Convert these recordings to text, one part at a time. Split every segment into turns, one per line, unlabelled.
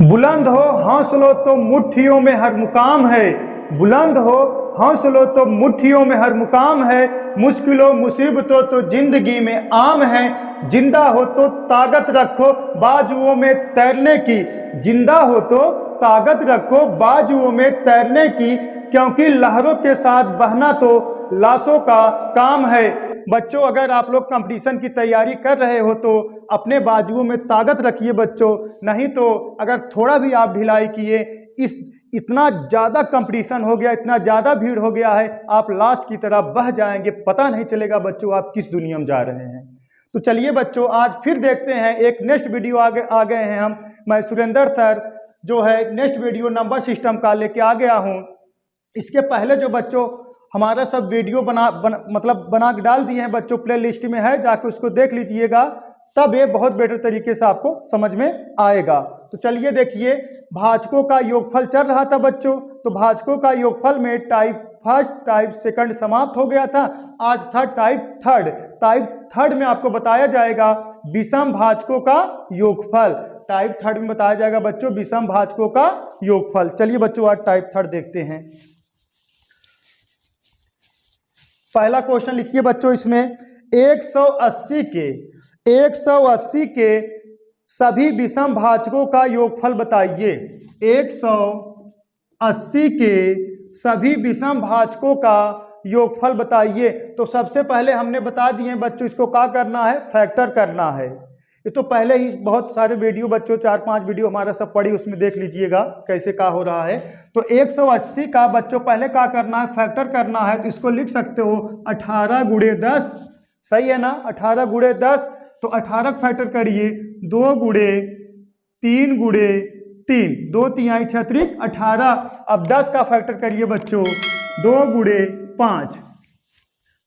बुलंद हो हौसलों तो मुट्ठियों में हर मुकाम है, बुलंद हो हौसलों तो मुट्ठियों में हर मुकाम है, मुश्किलों मुसीबतों तो जिंदगी में आम है, जिंदा हो तो ताकत रखो बाजुओं में तैरने की, जिंदा हो तो ताकत रखो बाजुओं में तैरने की, क्योंकि लहरों के साथ बहना तो लाशों का काम है। बच्चों, अगर आप लोग कंपटीशन की तैयारी कर रहे हो तो अपने बाजुओं में ताकत रखिए बच्चों, नहीं तो अगर थोड़ा भी आप ढिलाई किए, इतना ज़्यादा कंपटीशन हो गया, इतना ज़्यादा भीड़ हो गया है, आप लाश की तरह बह जाएंगे, पता नहीं चलेगा बच्चों आप किस दुनिया में जा रहे हैं। तो चलिए बच्चों, आज फिर देखते हैं एक नेक्स्ट वीडियो आ गए हैं हम। मैं सुरेंद्र सर जो है नेक्स्ट वीडियो नंबर सिस्टम का लेके आ गया हूँ। इसके पहले जो बच्चों हमारा सब वीडियो बना के डाल दिए हैं बच्चों, प्ले लिस्ट में है, जाके उसको देख लीजिएगा, तब ये बहुत बेटर तरीके से आपको समझ में आएगा। तो चलिए देखिए, भाजकों का योगफल चल रहा था बच्चों, तो भाजकों का योगफल में टाइप फर्स्ट टाइप सेकंड समाप्त हो गया था, आज था टाइप थर्ड। टाइप थर्ड में आपको बताया जाएगा विषम भाजकों का योगफल, टाइप थर्ड में बताया जाएगा बच्चों विषम भाजकों का योगफल। चलिए बच्चों, आज टाइप थर्ड देखते हैं। पहला क्वेश्चन लिखिए बच्चों, इसमें 180 के सभी विषम भाजकों का योगफल बताइए। 180 के सभी विषम भाजकों का योगफल बताइए। तो सबसे पहले हमने बता दिए बच्चों, इसको क्या करना है, फैक्टर करना है। ये तो पहले ही बहुत सारे वीडियो बच्चों 4-5 वीडियो हमारा सब पड़ी, उसमें देख लीजिएगा कैसे क्या हो रहा है। तो 180 का बच्चों पहले क्या करना है, फैक्टर करना है। तो इसको लिख सकते हो 18 गुणे 10, सही है ना, 18 गुणे 10। तो 18 फैक्टर करिए, 2 गुणे 3 गुणे 3, 2 तिहाई 6 18। अब 10 का फैक्टर करिए बच्चों, 2 गुणे 5,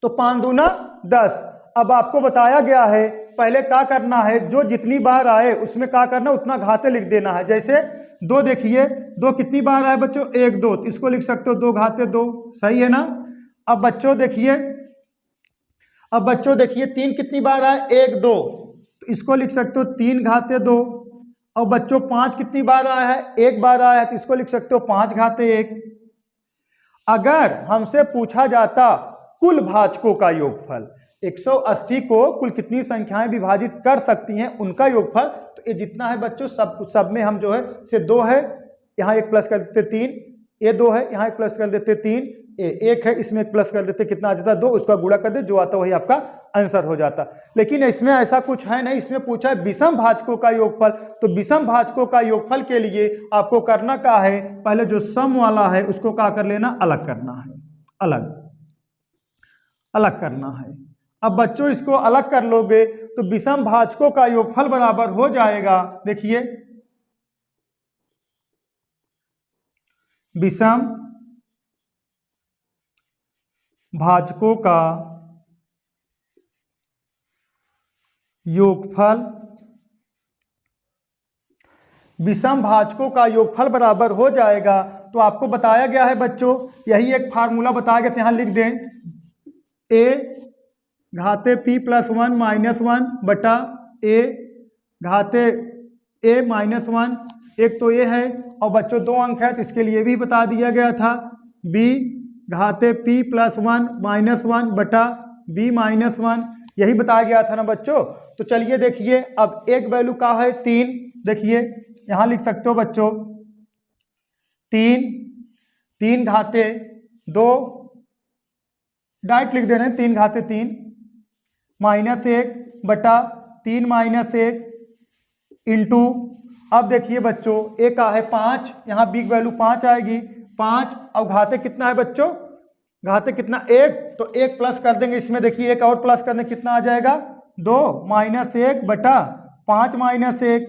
तो 5 दूना 10। अब आपको बताया गया है पहले क्या करना है, जो जितनी बार आए उसमें क्या करना, उतना घाते लिख देना है। जैसे 2 देखिए, 2 कितनी बार आए बच्चों, 1 2, तो इसको लिख सकते हो 2 घाते 2, सही है ना। अब बच्चों देखिए 3 कितनी बार आए, 1 2, तो इसको लिख सकते हो 3 घाते 2। और बच्चों 5 कितनी बार आया है, 1 बार आया है, तो इसको लिख सकते हो 5 घाते 1। अगर हमसे पूछा जाता कुल भाजकों का योगफल, 180 को कुल कितनी संख्याएं विभाजित कर सकती हैं उनका योगफल, तो ये जितना है बच्चों सब में हम जो है से 2 है, यहाँ 1 प्लस कर देते 3, ये 2 है, यहाँ 1 प्लस कर देते 3, ये 1 है, इसमें 1 प्लस कर देते, कितना आ जाता 2, उसका गुणा कर दे, जो आता वही आपका आंसर हो जाता। लेकिन इसमें ऐसा कुछ है नहीं, इसमें पूछा है विषम भाजकों का योगफल। तो विषम भाजकों का योगफल के लिए आपको करना क्या है, पहले जो सम वाला है उसको क्या कर लेना, अलग करना है, अलग करना है। अब बच्चों इसको अलग कर लोगे तो विषम भाजकों का योगफल बराबर हो जाएगा, देखिए विषम भाजकों का योगफल, विषम भाजकों का योगफल बराबर हो जाएगा। तो आपको बताया गया है बच्चों, यही एक फार्मूला बताया गया, यहाँ लिख दें, a घाते p प्लस 1 माइनस 1 बटा a घाते a माइनस 1, एक तो ये है। और बच्चों 2 अंक है तो इसके लिए भी बता दिया गया था, b घाते p प्लस 1 माइनस 1 बटा b माइनस 1, यही बताया गया था ना बच्चों। तो चलिए देखिए, अब एक वैल्यू का है 3, देखिए यहाँ लिख सकते हो बच्चों 3 घाते 2, डायरेक्ट लिख देना है 3 घाते 3 माइनस 1 बटा 3 माइनस 1 इंटू, अब देखिए बच्चों एक का है 5, यहाँ बिग वैल्यू 5 आएगी, 5। अब घाते कितना है बच्चों, घाते कितना 1, तो 1 प्लस कर देंगे इसमें, देखिए 1 और प्लस करने कितना आ जाएगा 2 माइनस 1 बटा 5 माइनस 1।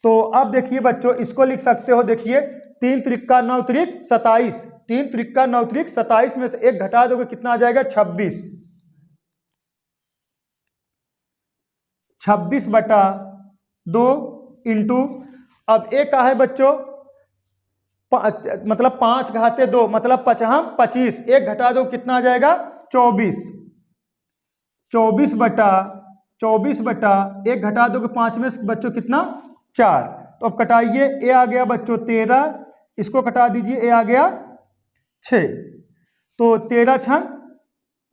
तो अब देखिए बच्चों इसको लिख सकते हो, देखिए 3 त्रिका 9 त्रिक 27, 3 त्रिका 9 त्रिक 27 में से 1 घटा दोगे कितना आ जाएगा 26, 26 बटा 2 इंटू, अब एक का है बच्चों मतलब 5 घाते 2 मतलब 25, 1 घटा दो कितना आ जाएगा 24, 24 बटा 1 घटा दोगे 5 में बच्चों कितना 4। तो अब कटाइए, ए आ गया बच्चों 13, इसको कटा दीजिए, ए आ गया 6, तो 13 छंग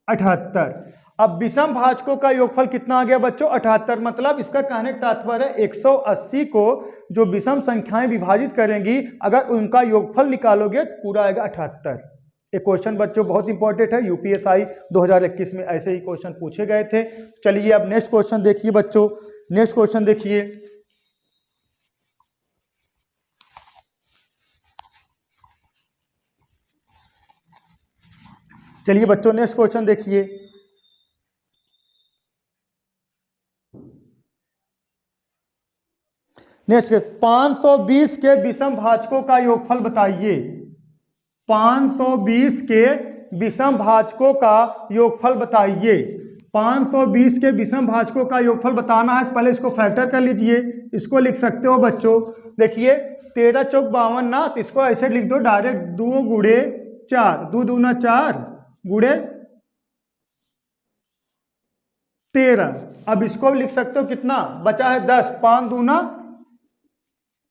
78। अब विषम भाजकों का योगफल कितना आ गया बच्चों 78। मतलब इसका कहने का तात्पर्य है 180 को जो विषम संख्याएं विभाजित करेंगी अगर उनका योगफल निकालोगे पूरा आएगा 78। एक क्वेश्चन बच्चों बहुत इंपॉर्टेंट है, यूपीएसआई 2021 में ऐसे ही क्वेश्चन पूछे गए थे। चलिए अब नेक्स्ट क्वेश्चन देखिए बच्चों, नेक्स्ट क्वेश्चन देखिए। चलिए बच्चों नेक्स्ट क्वेश्चन देखिए। नेक्स्ट 520 के विषम भाजकों का योगफल बताइए। 520 के विषम भाजकों का योगफल बताइए। 520 के विषम भाजकों का योगफल बताना है, पहले इसको फैक्टर कर लीजिए। इसको लिख सकते हो बच्चों, देखिए 13 चौक 52 ना, तो इसको ऐसे लिख दो डायरेक्ट 2 गुणे 4, 2 दूना 4 गुणे 13। अब इसको लिख सकते हो कितना बचा है 10, 5 दूना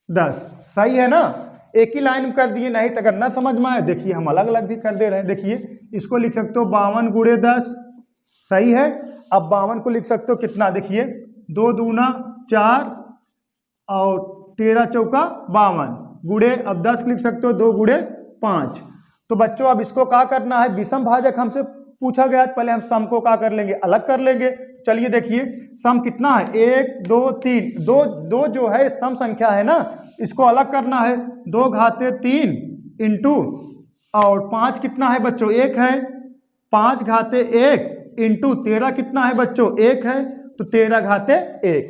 10, सही है ना। एक ही लाइन में कर दिए, नहीं तो अगर ना समझ में आए देखिए हम अलग अलग भी कर दे रहे हैं। देखिए इसको लिख सकते हो 52 गुणे 10, सही है। अब 52 को लिख सकते हो कितना, देखिए 2 दूना 4 और 13 चौका 52 गुणे, अब 10 लिख सकते हो 2 गुणे 5। तो बच्चों अब इसको क्या करना है, विषम भाजक हमसे पूछा गया, पहले हम सम को क्या कर लेंगे, अलग कर लेंगे। चलिए देखिए सम कितना है 1 2 3, दो जो है सम संख्या है ना, इसको अलग करना है। 2 घाते 3 इंटू और 5 कितना है बच्चों 1 है, 5 घाते 1 इंटू 13 कितना है बच्चों 1 है, तो 13 घाते 1,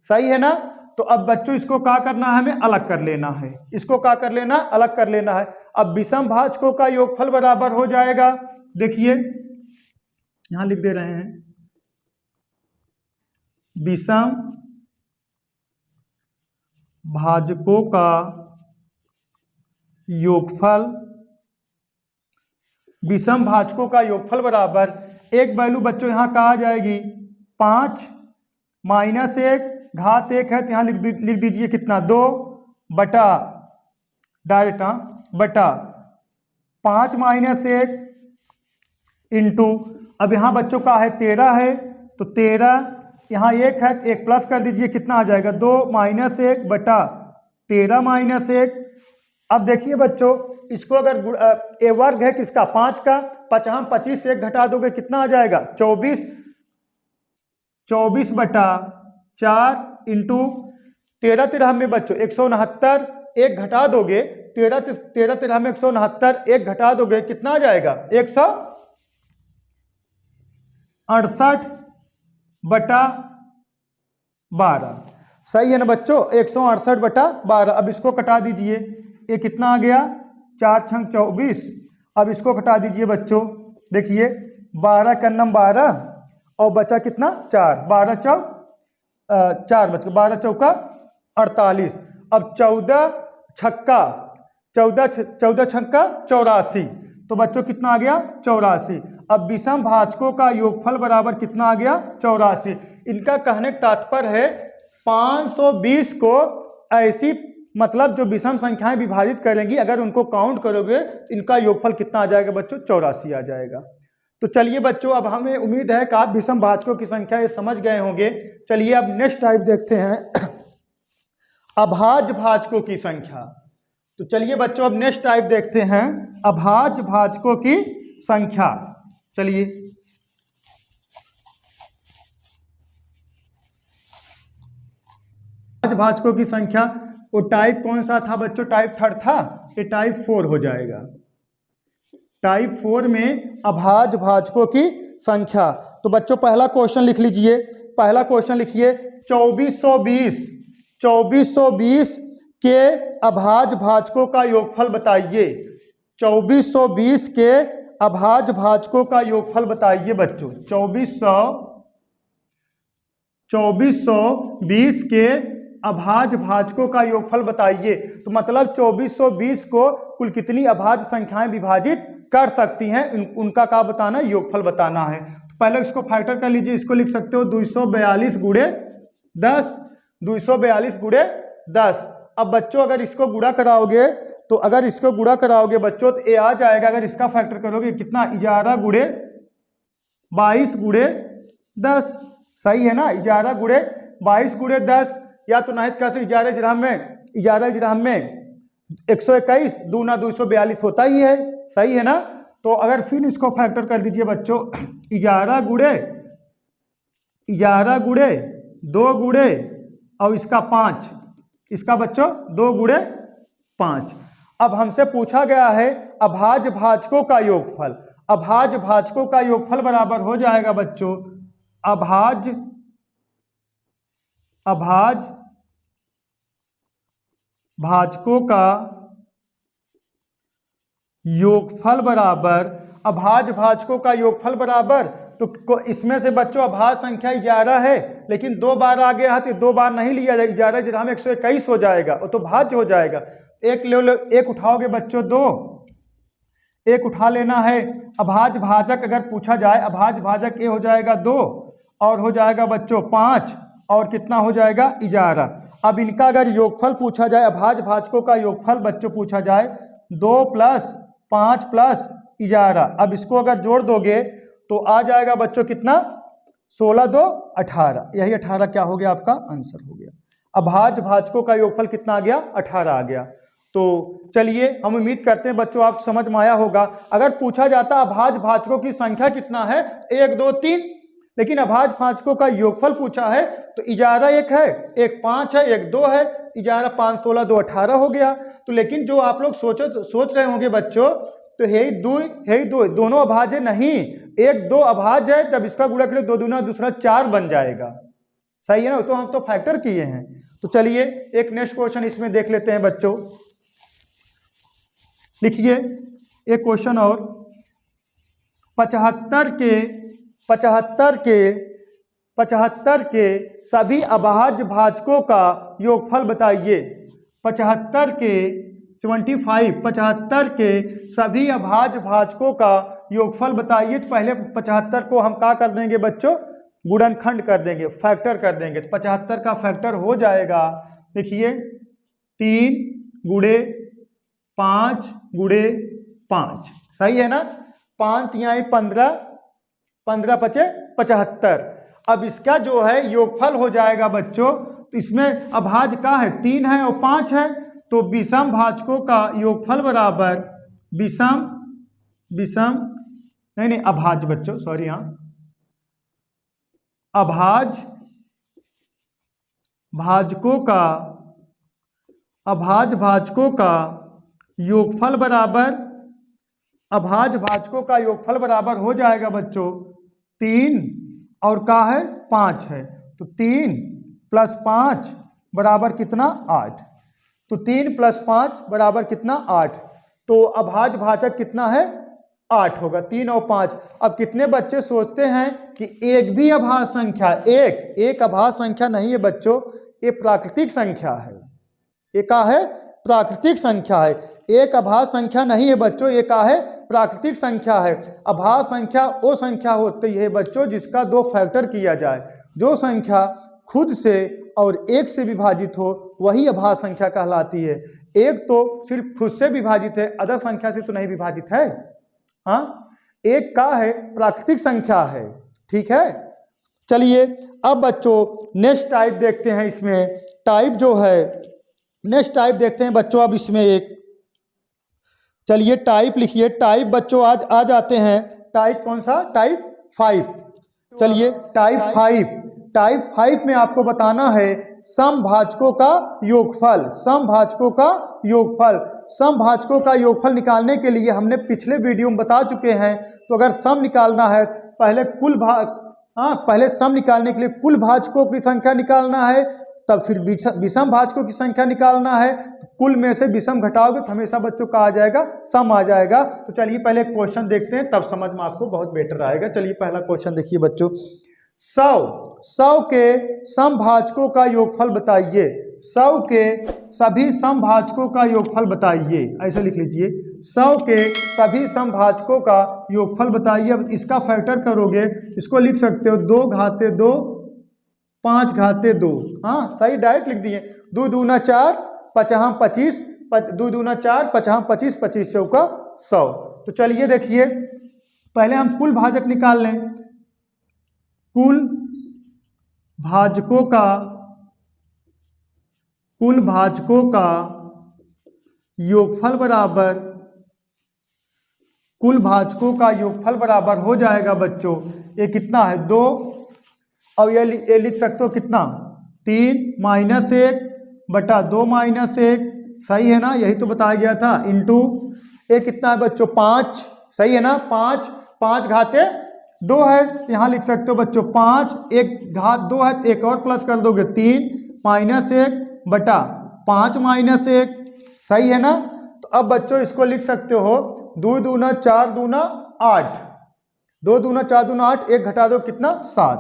सही है ना। तो अब बच्चों इसको क्या करना है, हमें अलग कर लेना है। इसको क्या कर लेना, अलग कर लेना है। अब विषम भाजकों का योगफल बराबर हो जाएगा, देखिए यहां लिख दे रहे हैं, विषम भाजकों का योगफल, विषम भाजकों का योगफल बराबर, एक वैल्यू बच्चों यहां कहा आ जाएगी 5 माइनस 1 घात 1 है, तो यहां लिख दीजिए कितना 2 बटा डायरेक्ट बटा 5 माइनस 1 इंटू, अब यहाँ बच्चों का है 13 है, तो 13 यहाँ 1 है, 1 प्लस कर दीजिए कितना आ जाएगा 2 माइनस 1 बटा 13 माइनस 1। अब देखिए बच्चों इसको अगर ए वर्ग है किसका 5 का, 25 से 1 घटा दोगे कितना आ जाएगा 24, 24 बटा 4 इंटू 13 13 में बच्चों 169, 1 घटा दोगे 13 13 में 169, 1 घटा दोगे कितना आ जाएगा 168 बटा 12, सही है ना बच्चों 168 बटा 12। अब इसको कटा दीजिए, ये कितना आ गया 4 छंग 24। अब इसको कटा दीजिए बच्चों, देखिए 12 का नम 12 और बचा कितना 4, 12 चौक 4 बच गया, 12 चौका 48। अब 14 छक्का 14 छक्का 84, तो बच्चों कितना आ गया 84। अब विषम भाजकों का योगफल बराबर कितना आ गया 84। इनका कहने का तात्पर्य है 520 को ऐसी मतलब जो विषम संख्याएं विभाजित करेंगी अगर उनको काउंट करोगे इनका योगफल कितना आ जाएगा बच्चों 84 आ जाएगा। तो चलिए बच्चों अब हमें उम्मीद है कि आप विषम भाजकों की संख्या ये समझ गए होंगे। चलिए अब नेक्स्ट टाइप देखते हैं अभाज्य भाजकों की संख्या। तो चलिए बच्चों अब नेक्स्ट टाइप देखते हैं अभाज्य भाजकों की संख्या। चलिए अभाज्य भाजकों की संख्या, वो टाइप कौन सा था बच्चों, टाइप 3 था, ये टाइप 4 हो जाएगा। टाइप 4 में अभाज्य भाजकों की संख्या। तो बच्चों पहला क्वेश्चन लिख लीजिए, पहला क्वेश्चन लिखिए 2420 के अभाज्य भाजकों का योगफल बताइए। 2420 के अभाज्य भाजकों का योगफल बताइए बच्चों। 2420 के अभाज्य भाजकों का योगफल बताइए। तो मतलब 2420 को कुल कितनी अभाज्य संख्याएं विभाजित कर सकती हैं उनका क्या बताना है, योगफल बताना है। तो पहले इसको फैक्टर कर लीजिए, इसको लिख सकते हो 242 गुणे 10, 242 गुणे 10। अब बच्चों अगर इसको गुणा कराओगे तो अगर इसको गुणा कराओगे बच्चों तो ये आ जाएगा, अगर इसका फैक्टर करोगे कितना, 11 गुणे 22 गुणे 10। सही है ना, 11 गुणे 22 गुणे 10, या तो नाहित का 11 जराम में 121 दूना 242 होता ही है। सही है ना। तो अगर फिर इसको फैक्टर कर दीजिए बच्चों, 11 गुणे 2 गुणे और इसका 5, इसका बच्चों 2 गुणे 5। अब हमसे पूछा गया है अभाज्य भाजकों का योगफल। अभाज्य भाजकों का योगफल बराबर हो जाएगा बच्चों अभाज्य भाजकों का योगफल बराबर, अभाज्य भाजकों का योगफल बराबर, तो इसमें से बच्चों अभाज्य संख्या 11 है, लेकिन 2 बार आ गया है तो 2 बार नहीं लिया जाएगा, 11 जगह में 121 हो जाएगा, वो तो भाज्य हो जाएगा। एक उठाओगे बच्चों 2, एक उठा लेना है। अभाज्य भाजक अगर पूछा जाए, अभाज्य भाजक ये हो जाएगा 2 और हो जाएगा बच्चों 5 और कितना हो जाएगा 11। अब इनका अगर योगफल पूछा जाए, अभाज्य भाजकों का योगफल बच्चों पूछा जाए 2 + 5 + 11। अब इसको अगर जोड़ दोगे तो आ जाएगा बच्चों कितना, 16 2 18। यही 18 क्या हो गया, आपका आंसर हो गया। अभाज्य भाजकों का योगफल कितना आ गया, 18 आ गया। तो चलिए हम उम्मीद करते हैं बच्चों आप समझ में आया होगा। अगर पूछा जाता अभाज्य भाजकों की संख्या कितना है, 1 2 3, लेकिन अभाज्य भाजकों का योगफल पूछा है तो 11 एक है, एक 5 है, एक 2 है, 11 5 16 2 18 हो गया। तो लेकिन जो आप लोग सोच रहे होंगे बच्चों, तो हे दो दोनों अभाज्य नहीं, 1 2 अभाज्य है, जब इसका गुणा करें 2 दूना दूसरा 4 बन जाएगा। सही है ना, तो हम तो फैक्टर किए हैं। तो चलिए एक नेक्स्ट क्वेश्चन इसमें देख लेते हैं बच्चों। लिखिए एक क्वेश्चन और, 75 के सभी अभाज्य भाजकों का योगफल बताइए। 75 के सभी अभाज्य भाजकों का योगफल बताइए। तो पहले 75 को हम क्या कर देंगे बच्चों, गुणनखंड कर देंगे, फैक्टर कर देंगे। तो 75 का फैक्टर हो जाएगा, देखिए 3 गुणे 5 गुणे 5। सही है ना, 5 यहाँ 15 15 पचे 75। अब इसका जो है योगफल हो जाएगा बच्चों, तो इसमें अभाज्य का है 3 है और 5 है, तो विषम भाजकों का योगफल बराबर अभाज्य बच्चों, सॉरी, यहाँ अभाज्य भाजकों का योगफल बराबर, अभाज्य भाजकों का योगफल बराबर हो जाएगा बच्चों 3 और का है 5 है, तो 3 + 5 बराबर कितना 8। तो 3 + 5 बराबर कितना 8। तो अभाज्य भाजक कितना है 8 होगा, 3 और 5। अब कितने बच्चे सोचते हैं कि एक भी अभाज्य संख्या, एक अभाज्य संख्या नहीं है बच्चों, ये प्राकृतिक संख्या है। ये क्या है, प्राकृतिक संख्या है। एक अभाज्य संख्या नहीं है बच्चों, ये क्या है, प्राकृतिक संख्या है। अभाज्य संख्या वो संख्या होती है बच्चों जिसका 2 फैक्टर किया जाए। जो संख्या खुद से और 1 से विभाजित हो वही अभाज्य संख्या कहलाती है। एक तो सिर्फ खुद से विभाजित है, अदर संख्या से तो नहीं विभाजित है। हाँ, एक का है प्राकृतिक संख्या है। ठीक है, चलिए अब बच्चों नेक्स्ट टाइप देखते हैं। इसमें टाइप जो है, नेक्स्ट टाइप देखते हैं बच्चों। अब इसमें एक, चलिए टाइप लिखिए। टाइप बच्चों आज आ जाते हैं। टाइप कौन सा, टाइप 5। चलिए टाइप 5 में आपको बताना है समभाजकों का योगफल। समभाजकों का योगफल निकालने के लिए हमने पिछले वीडियो में बता चुके हैं। तो अगर सम निकालना है, पहले सम निकालने के लिए कुल भाजकों की संख्या निकालना है, तब फिर विषम भाजकों की संख्या निकालना है। तो कुल में से विषम घटाओगे तो हमेशा बच्चों का आ जाएगा, सम आ जाएगा। तो चलिए पहले क्वेश्चन देखते हैं, तब समझ में आपको बहुत बेटर आएगा। चलिए पहला क्वेश्चन देखिए बच्चों, 100 के समभाजकों का योगफल बताइए। 100 के सभी समभाजकों का योगफल बताइए, ऐसे लिख लीजिए। 100 के सभी समभाजकों का योगफल बताइए। अब इसका फैक्टर करोगे, इसको लिख सकते हो 2 घाते 2 5 घाते 2। हाँ सही, डायरेक्ट लिख दिए 2 दूना 4, 5 25, 2 दूना 4, 5 25, 25 चौका 100। तो चलिए देखिए, पहले हम कुल भाजक निकाल लें। कुल भाजकों का योगफल बराबर, कुल भाजकों का योगफल बराबर हो जाएगा बच्चों, ये कितना है 2, और ये लिख सकते हो कितना 3 - 1 बटा 2 - 1, सही है ना, यही तो बताया गया था, इंटू ये कितना है बच्चों 5, सही है ना, 5 घाते 2 है, यहाँ लिख सकते हो बच्चों 5, 1 घात 2 है, एक और प्लस कर दोगे 3 - 1 बटा 5 - 1, सही है ना। तो अब बच्चों इसको लिख सकते हो 2 दूना 4 दूना 8, 2 दूना 4 दूना 8, 1 घटा दो कितना 7,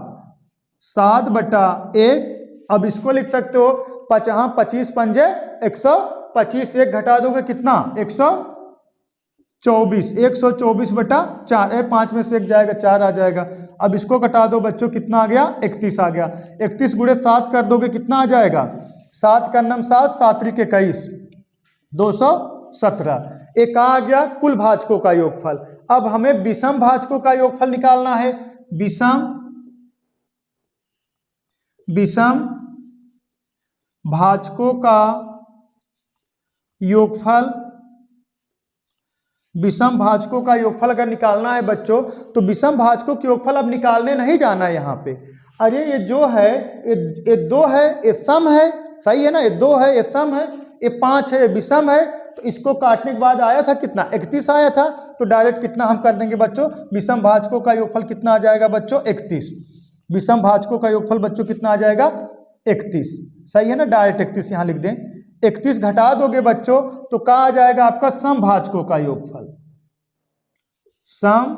7 बटा 1। अब इसको लिख सकते हो 5 25 पंजे 125, 1 घटा दोगे कितना 124, 124 बटा 4, 5 में से 1 जाएगा 4 आ जाएगा। अब इसको घटा दो बच्चों, कितना आ गया 31 आ गया। 31 गुणे 7 कर दोगे कितना आ जाएगा, 7 का नम 7, 7 त्रिक 21, 217। एक आ गया कुल भाजकों का योगफल। अब हमें विषम भाजकों का योगफल निकालना है। विषम भाजकों का योगफल, विषम भाजकों का योगफल अगर निकालना है बच्चों, तो विषम भाजकों के योगफल अब निकालने नहीं जाना है यहाँ पे। अरे ये जो है ये 2 है, ये सम है, सही है ना, ये 2 है, ये सम है, ये 5 है, ये विषम है। तो इसको काटने के बाद आया था कितना 31 आया था, तो डायरेक्ट कितना हम कर देंगे बच्चों, विषम भाजकों का योगफल कितना आ जाएगा बच्चों 31। विषम भाजकों का योगफल बच्चों कितना आ जाएगा 31, सही है ना, डायरेक्ट 31 यहाँ लिख दें। 31 घटा दोगे बच्चों तो क्या आ जाएगा आपका सम भाजकों का योगफल। सम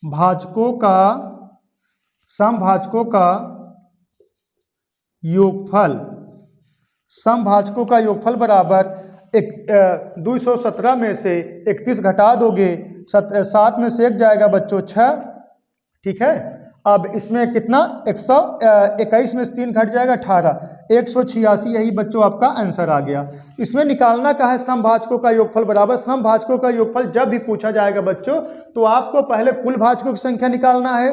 भाजकों का योगफल, सम भाजकों का योगफल बराबर 217 में से 31 घटा दोगे, 7 में से 1 जाएगा बच्चों 6, ठीक है। अब इसमें कितना 121 में से 3 घट जाएगा 18, 186, यही बच्चों आपका आंसर आ गया। इसमें निकालना का है समभाजकों का योगफल बराबर, समभाजकों का योगफल जब भी पूछा जाएगा बच्चों तो आपको पहले कुल भाजकों की संख्या निकालना है।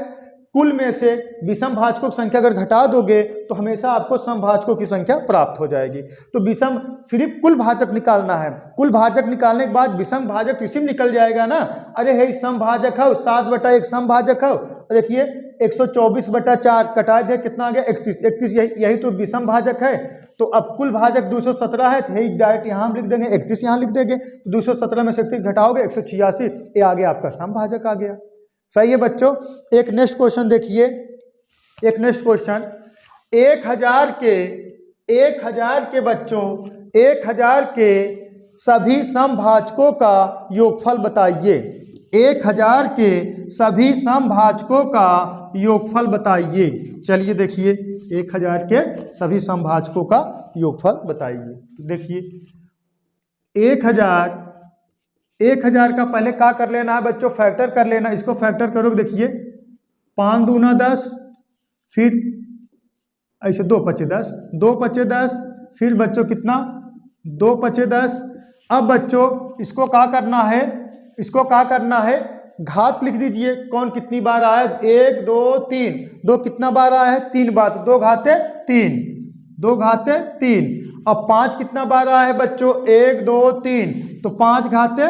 कुल में से विषम भाजकों की संख्या अगर घटा दोगे तो हमेशा आपको समभाजकों की संख्या प्राप्त हो जाएगी। तो विषम सिर्फ कुल भाजक निकालना है, कुल भाजक निकालने के बाद विषम भाजक इसी में निकल जाएगा ना। अरे है समभाजक है 7/1 समभाजक है, देखिए 124/4 कटा दे कितना आ गया 31, यही तो विषम भाजक है। तो अब कुल भाजक 217 है, तो यही डायरेक्ट यहाँ हम लिख देंगे, 31 यहाँ लिख देंगे, तो 217 में से 31 घटाओगे 186, ये आ गया आपका समभाजक आ गया। सही है बच्चों। एक नेक्स्ट क्वेश्चन देखिए, एक नेक्स्ट क्वेश्चन, 1000 के बच्चों 1000 के सभी समभाजकों का योगफल बताइए। 1000 के सभी समभाजकों का योगफल बताइए। चलिए देखिए 1000 के सभी समभाजकों का योगफल बताइए। देखिए 1000 का पहले क्या कर लेना है बच्चों, फैक्टर कर लेना। इसको फैक्टर करोगे देखिए 5 दूना 10, फिर ऐसे 2 पचे 10, 2 पचे 10, फिर बच्चों कितना 2 पचे 10। अब बच्चों इसको क्या करना है, इसको क्या करना है, घात लिख दीजिए, कौन कितनी बार आया 1 2 3, 2 कितना बार आया है 3 बार, तो 2 घाते 3, 2 घाते 3। अब 5 कितना बार आया है बच्चों 1 2 3, तो 5 घाते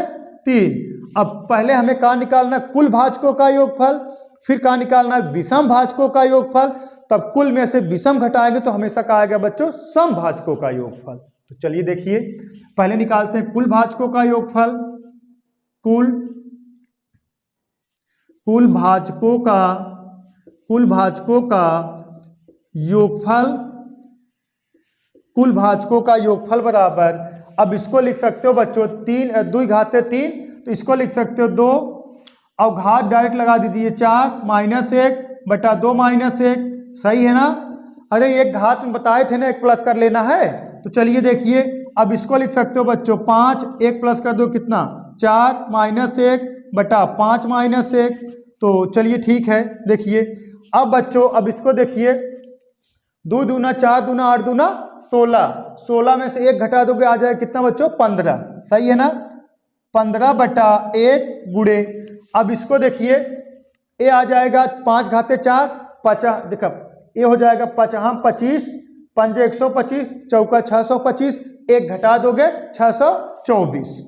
3। अब पहले हमें क्या निकालना, कुल भाजकों का योगफल, फिर क्या निकालना है विषम भाजकों का योगफल। तब कुल में से विषम घटाएंगे तो हमेशा क्या आएगा बच्चों सम भाजकों का योगफल। तो चलिए देखिए पहले निकालते हैं कुल भाजकों का योगफल। कुल भाजकों का योगफल, कुल भाजकों का योगफल बराबर, अब इसको लिख सकते हो बच्चों 2 घाते 3, तो इसको लिख सकते हो 2, और घात डायरेक्ट लगा दीजिए 4 - 1 बटा 2 - 1, सही है ना। अरे एक घात में बताए थे ना, एक प्लस कर लेना है। तो चलिए देखिए अब इसको लिख सकते हो बच्चों 5, 1 प्लस कर दो कितना 4 - 1 बटा 5 - 1। तो चलिए ठीक है, देखिए अब बच्चों अब इसको देखिए 2 दूना 4 दूना 8 दूना 16, 16 में से 1 घटा दोगे आ जाएगा कितना बच्चों 15, सही है ना। 15/1 गुणे, अब इसको देखिए ये आ जाएगा 5 घाते 4 50, देखो ये हो जाएगा 25, 5 125, चौका 625, 1 घटा दोगे 624,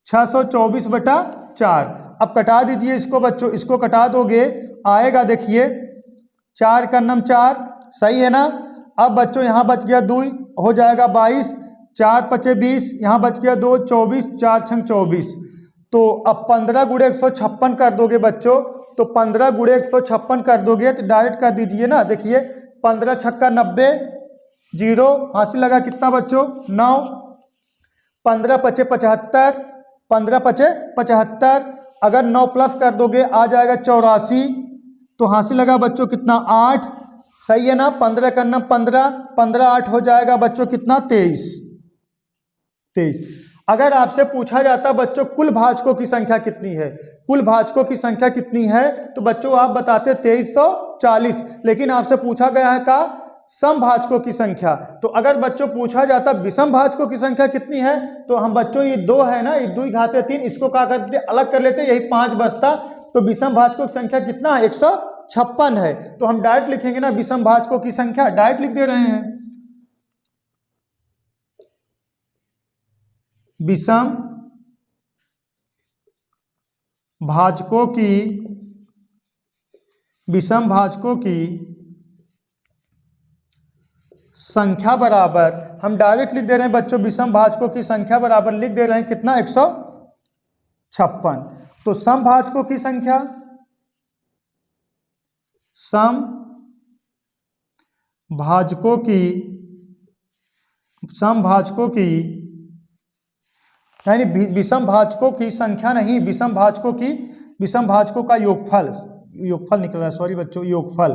624/4। अब कटा दीजिए इसको बच्चों, इसको कटा दोगे आएगा देखिए 4 का नम 4, सही है ना। अब बच्चों यहाँ बच गया 2, हो जाएगा 22, 4 5 20, यहाँ बच गया 2 24, 4 6 24। तो अब 15 गुणे 156 कर दोगे बच्चों, तो 15 गुणे 156 कर दोगे तो डायरेक्ट कर दीजिए ना, देखिए 15 छक्का 90, 0 हासिल लगा कितना बच्चों 9, 15 5 75, 15 5 75, अगर 9 प्लस कर दोगे आ जाएगा 84, तो हासिल लगा बच्चों कितना 8, सही है ना। 15 का नम 15, 15 8 हो जाएगा बच्चों कितना 23। अगर आपसे पूछा जाता बच्चों कुल भाजकों की संख्या कितनी है, कुल भाजकों की संख्या कितनी है, तो बच्चों आप बताते 2340, लेकिन आपसे पूछा गया है का समभाजकों की संख्या। तो अगर बच्चों पूछा जाता विषम भाजकों की संख्या कितनी है, तो हम बच्चों ये 2 है ना, ये 2 घाते 3, इसको क्या करते अलग कर लेते, यही 5 बचता। तो विषम भाजकों की संख्या कितना है 156 है। तो हम डायरेक्ट लिखेंगे ना विषम भाजकों की संख्या, डायरेक्ट लिख दे रहे हैं विषम भाजकों की संख्या बराबर, हम डायरेक्ट लिख दे रहे हैं बच्चों विषम भाजकों की संख्या बराबर लिख दे रहे हैं कितना 156। तो सम भाजकों की संख्या, सम भाजकों की यानी विषम भाजकों की संख्या नहीं, विषम भाजकों का योगफल निकल रहा है, सॉरी बच्चों, योगफल,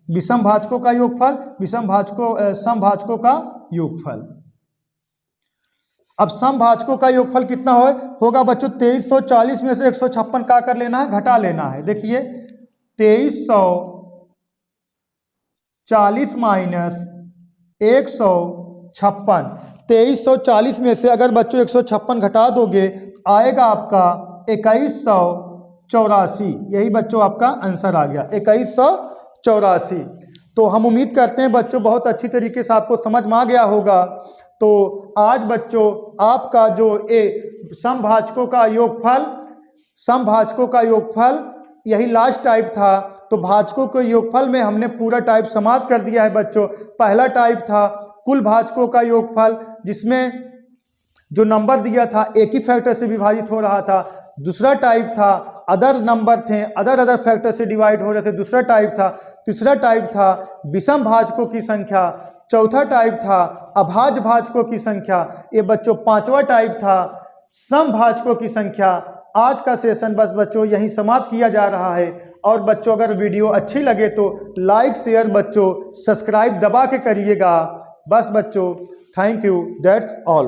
विषम भाजकों का योगफल, सम भाजकों का योगफल। अब सम भाजकों का योगफल कितना होगा बच्चों 2340 में से 156 का कर लेना है, घटा लेना है। देखिए 2340 माइनस 156, 2340 में से अगर बच्चों 156 घटा दोगे आएगा आपका 2184, यही बच्चों आपका आंसर आ गया 2184। तो हम उम्मीद करते हैं बच्चों बहुत अच्छी तरीके से आपको समझ में आ गया होगा। तो आज बच्चों आपका जो समभाजकों का योगफल यही लास्ट टाइप था। तो भाजकों के योगफल में हमने पूरा टाइप समाप्त कर दिया है बच्चों। पहला टाइप था कुल भाजकों का योगफल, जिसमें जो नंबर दिया था एक ही फैक्टर से विभाजित हो रहा था। दूसरा टाइप था अदर नंबर थे, अदर फैक्टर से डिवाइड हो रहे थे, दूसरा टाइप था। तीसरा टाइप था विषम भाजकों की संख्या। चौथा टाइप था अभाज्य भाजकों की संख्या। ये बच्चों पांचवा टाइप था समभाजकों की संख्या। आज का सेशन बस बच्चों यहीं समाप्त किया जा रहा है। और बच्चों अगर वीडियो अच्छी लगे तो लाइक शेयर बच्चों सब्सक्राइब दबा के करिएगा। बस बच्चों थैंक यू, दैट्स ऑल।